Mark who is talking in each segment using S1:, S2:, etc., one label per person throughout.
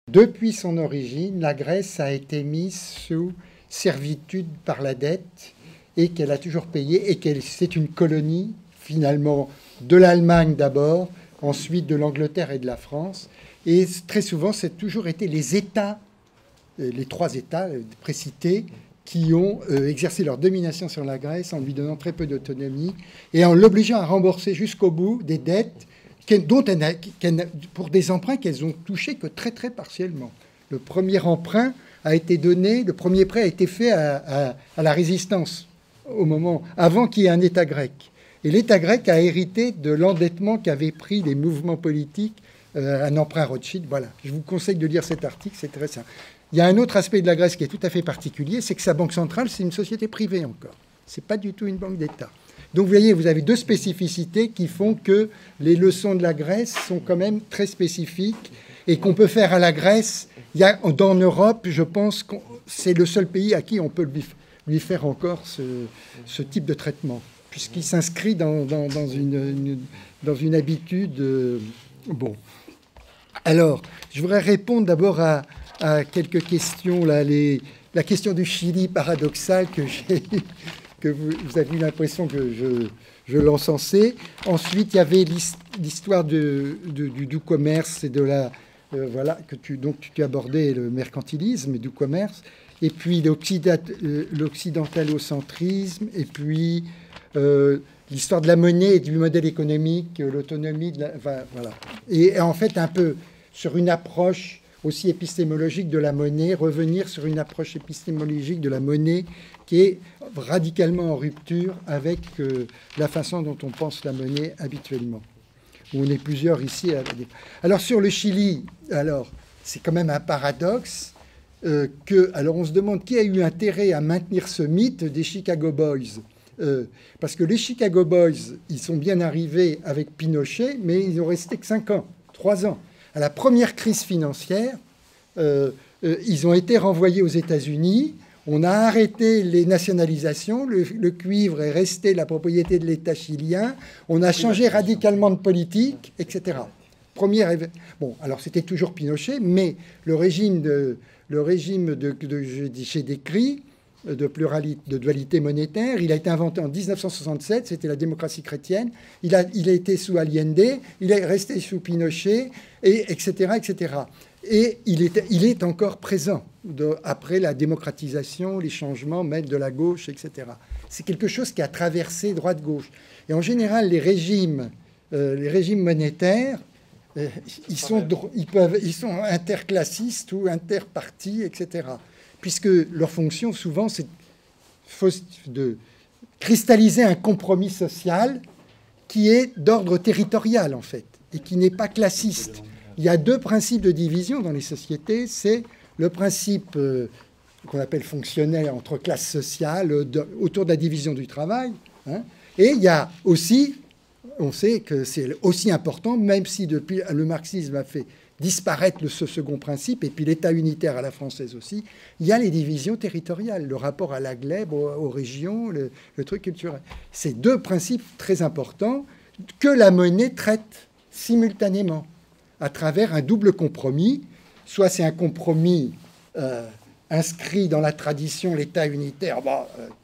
S1: Depuis son origine, la Grèce a été mise sous servitude par la dette et qu'elle a toujours payé et que c'est une colonie, finalement, de l'Allemagne d'abord, ensuite de l'Angleterre et de la France. Et très souvent, c'est toujours été les États, les trois États précités, qui ont exercé leur domination sur la Grèce en lui donnant très peu d'autonomie et en l'obligeant à rembourser jusqu'au bout des dettes dont pour des emprunts qu'elles ont touchés que très très partiellement. Le premier emprunt a été donné, le premier prêt a été fait à la résistance au moment avant qu'il y ait un État grec. Et l'État grec a hérité de l'endettement qu'avaient pris les mouvements politiques, un emprunt Rothschild. Voilà, je vous conseille de lire cet article, c'est très simple. Il y a un autre aspect de la Grèce qui est tout à fait particulier, c'est que sa banque centrale, c'est une société privée encore. Ce n'est pas du tout une banque d'État. Donc vous voyez, vous avez deux spécificités qui font que les leçons de la Grèce sont quand même très spécifiques et qu'on peut faire à la Grèce. Dans l'Europe, je pense que c'est le seul pays à qui on peut lui faire encore ce type de traitement, puisqu'il s'inscrit dans une habitude. Bon. Alors, je voudrais répondre d'abord à quelques questions. Là, la question du Chili paradoxal que vous avez eu l'impression que je l'encensais. Ensuite, il y avait l'histoire du doux commerce et de la... voilà, donc tu abordais le mercantilisme et du commerce, et puis l'occidentalocentrisme, et puis l'histoire de la monnaie et du modèle économique, l'autonomie, enfin, voilà. Et en fait, un peu sur une approche aussi épistémologique de la monnaie, revenir sur une approche épistémologique de la monnaie qui est radicalement en rupture avec la façon dont on pense la monnaie habituellement. On est plusieurs ici à... Alors sur le Chili, alors c'est quand même un paradoxe alors on se demande qui a eu intérêt à maintenir ce mythe des Chicago Boys. Parce que les Chicago Boys, ils sont bien arrivés avec Pinochet, mais ils n'ont resté que 5 ans, 3 ans. À la première crise financière, ils ont été renvoyés aux États-Unis. On a arrêté les nationalisations. Le cuivre est resté la propriété de l'État chilien. On a changé radicalement de politique, etc. Bon, alors c'était toujours Pinochet, mais le régime j'ai décrit, de dualité monétaire, il a été inventé en 1967, c'était la démocratie chrétienne. Il a été sous Allende, il est resté sous Pinochet, etc., etc. Et il est encore présent après la démocratisation, les changements, même de la gauche, etc. C'est quelque chose qui a traversé droite-gauche. Et en général, les régimes monétaires, ils sont interclassistes ou interpartis, etc. Puisque leur fonction, souvent, c'est de cristalliser un compromis social qui est d'ordre territorial, en fait, et qui n'est pas classiste. Il y a 2 principes de division dans les sociétés. C'est le principe qu'on appelle fonctionnel entre classes sociales, autour de la division du travail. Hein, et il y a aussi, on sait que c'est aussi important, même si depuis le marxisme a fait disparaître ce second principe, et puis l'État unitaire à la française aussi, il y a les divisions territoriales, le rapport à la glèbe, aux régions, le truc culturel. C'est 2 principes très importants que la monnaie traite simultanément à travers un double compromis. Soit c'est un compromis inscrit dans la tradition, l'État unitaire,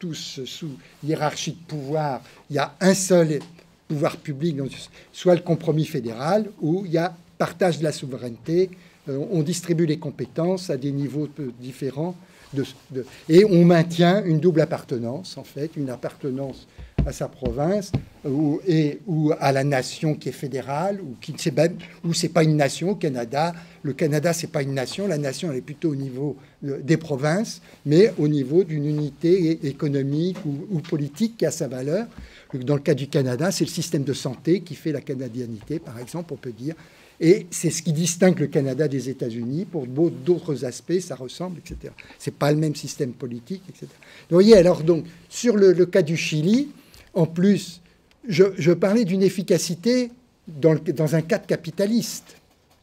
S1: tous sous hiérarchie de pouvoir, il y a un seul pouvoir public, soit le compromis fédéral, où il y a partage de la souveraineté, on distribue les compétences à des niveaux différents, et on maintient une double appartenance, en fait, une appartenance à sa province ou à la nation qui est fédérale, ou c'est pas une nation au Canada. Le Canada, c'est pas une nation, la nation elle est plutôt au niveau des provinces, mais au niveau d'une unité économique ou politique qui a sa valeur. Dans le cas du Canada, c'est le système de santé qui fait la canadianité, par exemple, on peut dire. Et c'est ce qui distingue le Canada des États-Unis. Pour d'autres aspects, ça ressemble, etc. Ce n'est pas le même système politique, etc. Vous voyez, alors, donc, sur le cas du Chili, en plus, je parlais d'une efficacité dans un cadre capitaliste.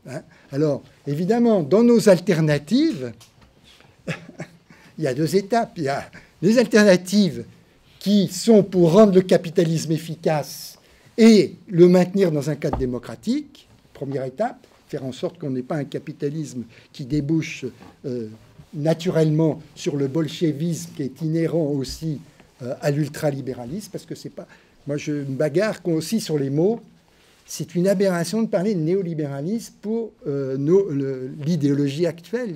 S1: Hein. Alors, évidemment, dans nos alternatives, il y a 2 étapes. Il y a les alternatives qui sont pour rendre le capitalisme efficace et le maintenir dans un cadre démocratique. Première étape, faire en sorte qu'on n'ait pas un capitalisme qui débouche naturellement sur le bolchevisme qui est inhérent aussi à l'ultralibéralisme, parce que c'est pas... Moi, je me bagarre aussi sur les mots. C'est une aberration de parler de néolibéralisme pour l'idéologie actuelle.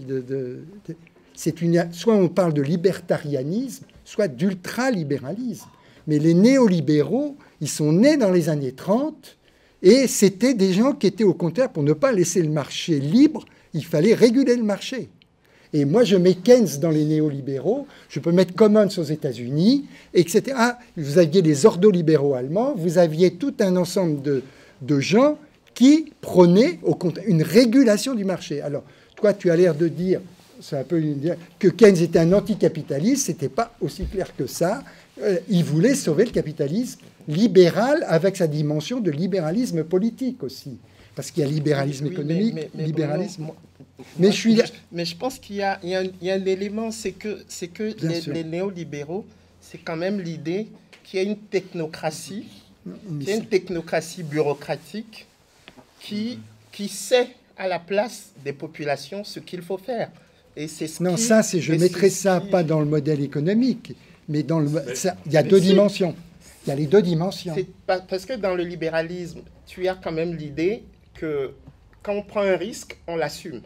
S1: Soit on parle de libertarianisme, soit d'ultralibéralisme. Mais les néolibéraux, ils sont nés dans les années 30, et c'était des gens qui étaient au contraire, pour ne pas laisser le marché libre, il fallait réguler le marché. Et moi, je mets Keynes dans les néolibéraux, je peux mettre Commons aux États-Unis, etc. Vous aviez les ordolibéraux allemands, vous aviez tout un ensemble de gens qui prônaient au contraire une régulation du marché. Alors, toi, tu as l'air de dire, c'est un peu que Keynes était un anticapitaliste, c'était pas aussi clair que ça. Il voulait sauver le capitalisme libéral avec sa dimension de libéralisme politique aussi. Parce qu'il y a libéralisme économique, libéralisme...
S2: Mais je pense qu'il y a un élément, c'est que les néolibéraux, c'est quand même l'idée qu'il y a une technocratie, bureaucratique qui sait à la place des populations ce qu'il faut faire. Et c'est ce
S1: non, ça, je mettrais ça pas dans le modèle économique, mais dans le... Il y a deux dimensions. Il y a les deux dimensions.
S2: Parce que dans le libéralisme, tu as quand même l'idée que quand on prend un risque, on l'assume.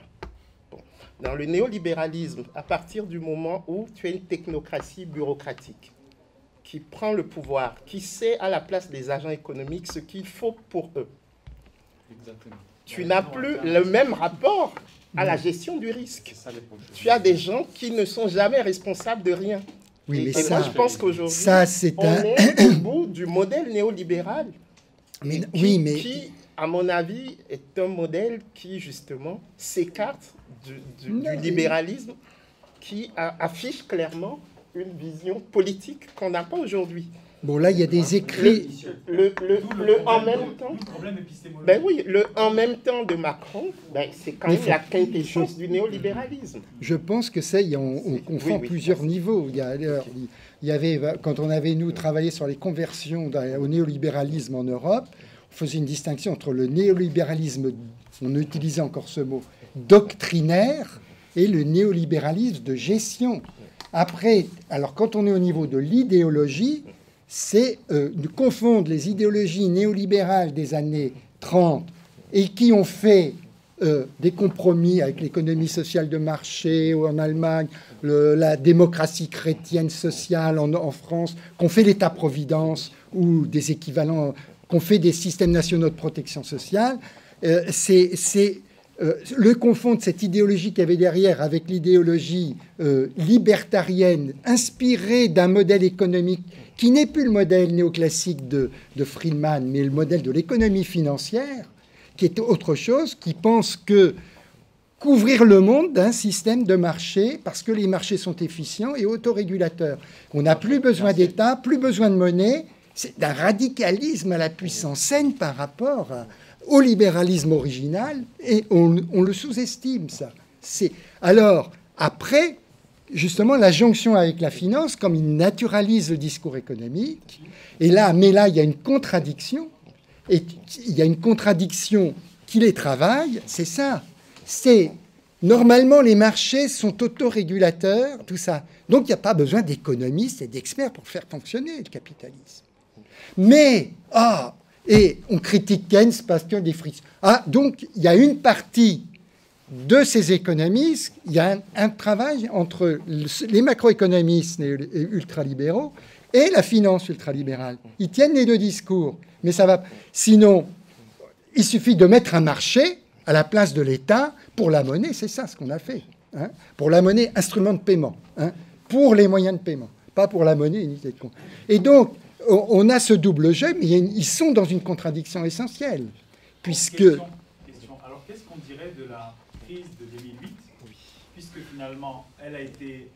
S2: Bon. Dans le néolibéralisme, à partir du moment où tu as une technocratie bureaucratique qui prend le pouvoir, qui sait à la place des agents économiques ce qu'il faut pour eux, exactement. Tu n'as plus le même rapport à la gestion du risque. Tu as des gens qui ne sont jamais responsables de rien.
S1: Oui, mais
S2: moi, je pense qu'aujourd'hui, on est au bout du modèle néolibéral qui, à mon avis, est un modèle qui, justement, s'écarte du libéralisme, qui affiche clairement une vision politique qu'on n'a pas aujourd'hui.
S1: Bon, là, il y a des écrits...
S2: En même temps... Ben oui, le en même temps de Macron, ben, c'est quand même la quintessence du néolibéralisme.
S1: Je pense que ça, on confond plusieurs niveaux. Il y avait, quand on avait, nous, travaillé sur les conversions au néolibéralisme en Europe, on faisait une distinction entre le néolibéralisme, on utilisait encore ce mot, doctrinaire, et le néolibéralisme de gestion. Après, alors quand on est au niveau de l'idéologie, c'est de confondre les idéologies néolibérales des années 30 et qui ont fait des compromis avec l'économie sociale de marché en Allemagne, la démocratie chrétienne sociale en France, qu'on fait l'État-providence ou des équivalents, qu'on fait des systèmes nationaux de protection sociale, le confondre cette idéologie qu'il y avait derrière avec l'idéologie libertarienne inspirée d'un modèle économique qui n'est plus le modèle néoclassique de Friedman, mais le modèle de l'économie financière, qui est autre chose, qui pense que couvrir le monde d'un système de marché, parce que les marchés sont efficients et autorégulateurs. On n'a plus besoin d'État, plus besoin de monnaie. C'est d'un radicalisme à la puissance N par rapport au libéralisme original, et on le sous-estime, ça. Alors, après... Justement, la jonction avec la finance, comme il naturalise le discours économique, mais là, il y a une contradiction, et il y a une contradiction qui les travaille, c'est ça. C'est, normalement, les marchés sont autorégulateurs, tout ça. Donc, il n'y a pas besoin d'économistes et d'experts pour faire fonctionner le capitalisme. Mais, et on critique Keynes parce qu'il y a des frictions. Donc, il y a une partie de ces économistes, il y a un travail entre les macroéconomistes ultralibéraux et la finance ultralibérale. Ils tiennent les deux discours, mais ça va. Sinon, il suffit de mettre un marché à la place de l'État pour la monnaie, c'est ça ce qu'on a fait. Hein, pour la monnaie, instrument de paiement, hein, pour les moyens de paiement, pas pour la monnaie, unité de compte. Et donc, on a ce double jeu, mais ils sont dans une contradiction essentielle, puisque...
S3: Question. Alors, qu'est-ce qu'on dirait de la crise de 2008, puisque finalement, elle a été